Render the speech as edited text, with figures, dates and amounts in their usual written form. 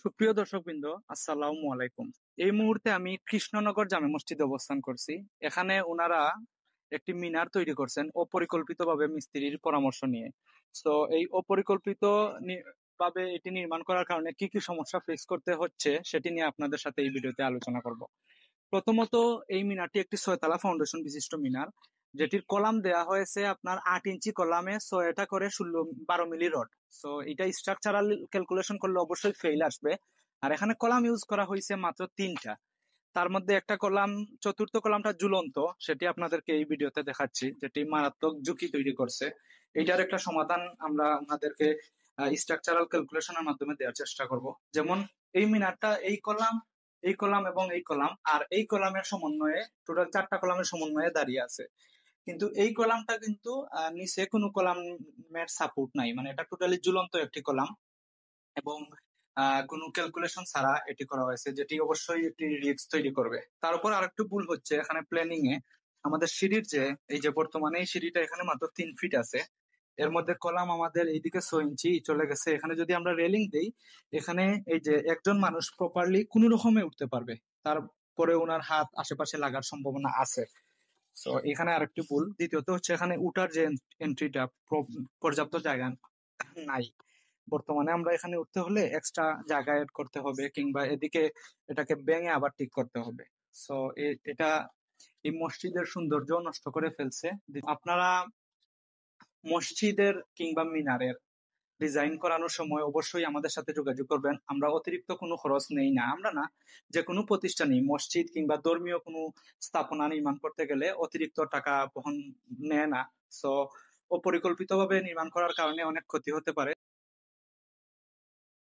সুপ্রিয় দর্শকবৃন্দ, আসসালামু আলাইকুম। এই মুহূর্তে আমি কৃষ্ণনগর জামে মসজিদে অবস্থান করছি। এখানে ওনারা একটি মিনার তৈরি করছেন অপরিকল্পিতভাবে মিস্ত্রির পরামর্শ নিয়ে। তো এই অপরিকল্পিত ভাবে এটি নির্মাণ করার কারণে কি কি সমস্যা ফেস করতে হচ্ছে সেটি নিয়ে আপনাদের সাথে এই ভিডিওতে আলোচনা করব। প্রথমত, এই মিনারটি একটি 6 তলা ফাউন্ডেশন বিশিষ্ট মিনার, যেটির কলাম দেয়া হয়েছে আপনার 8 ইঞ্চি কলামে 6টা করে 12 মিলি রড। সো এটা স্ট্রাকচারাল ক্যালকুলেশন করলে অবশ্যই ফেল আসবে। আর এখানে কলাম ইউজ করা হয়েছে মাত্র 3টা। তার মধ্যে একটা কলাম, চতুর্থ কলামটা ঝুলন্ত, সেটি আপনাদেরকে এই ভিডিওতে দেখাচ্ছি, যেটি মারাত্মক ঝুঁকি তৈরি করছে। এইটার একটা সমাধান আমরা আপনাদেরকে স্ট্রাকচারাল ক্যালকুলেশনের মাধ্যমে দেওয়ার চেষ্টা করব। যেমন এই মিনারটা এই কলাম এবং এই কলাম আর এই কলামের সমন্বয়ে, টোটাল 4টা কলামের সমন্বয়ে দাঁড়িয়ে আছে। কিন্তু এই কলামটা কিন্তু নিচে কোনো কলামের সাপোর্ট নাই, মানে এটা টোটালি ঝুলন্ত একটি কলাম এবং কোনো ক্যালকুলেশন ছাড়া এটি করা হয়েছে, যেটি অবশ্যই একটি রিস্ক তৈরি করবে। তার উপর আরেকটু ভুল হচ্ছে এখানে প্ল্যানিং এ। আমাদের সিঁড়ির যে এই যে বর্তমানে এই সিঁড়িটা এখানে মাত্র 3 ফিট আছে, এর মধ্যে কলাম আমাদের এইদিকে 6 ইঞ্চি চলে গেছে। এখানে যদি আমরা রেলিং দেই, এখানে এই যে একজন মানুষ প্রপারলি কোনো রকমে উঠতে পারবে, তারপরে ওনার হাত আশেপাশে লাগার সম্ভাবনা আছে। তো এখানে আরেকটি ভুল। দ্বিতীয়ত হচ্ছে এখানে উঠার যে এন্ট্রিটা, পর্যাপ্ত জায়গা নাই। বর্তমানে আমরা এখানে উঠতে হলে এক্সট্রা জায়গা এড করতে হবে, কিংবা এদিকে এটাকে ভেঙে আবার ঠিক করতে হবে। সো এটা এই মসজিদের সৌন্দর্য নষ্ট করে ফেলছে। আপনারা মসজিদের কিংবা মিনারের ডিজাইন করানোর সময় অবশ্যই আমাদের সাথে যোগাযোগ করবেন। আমরা অতিরিক্ত কোনো খরচ নেই না, আমরা না, যে কোনো প্রতিষ্ঠানই মসজিদ কিংবা ধর্মীয় কোনো স্থাপনা নির্মাণ করতে গেলে অতিরিক্ত টাকা বহন নেয় না। সো অপরিকল্পিতভাবে নির্মাণ করার কারণে অনেক ক্ষতি হতে পারে।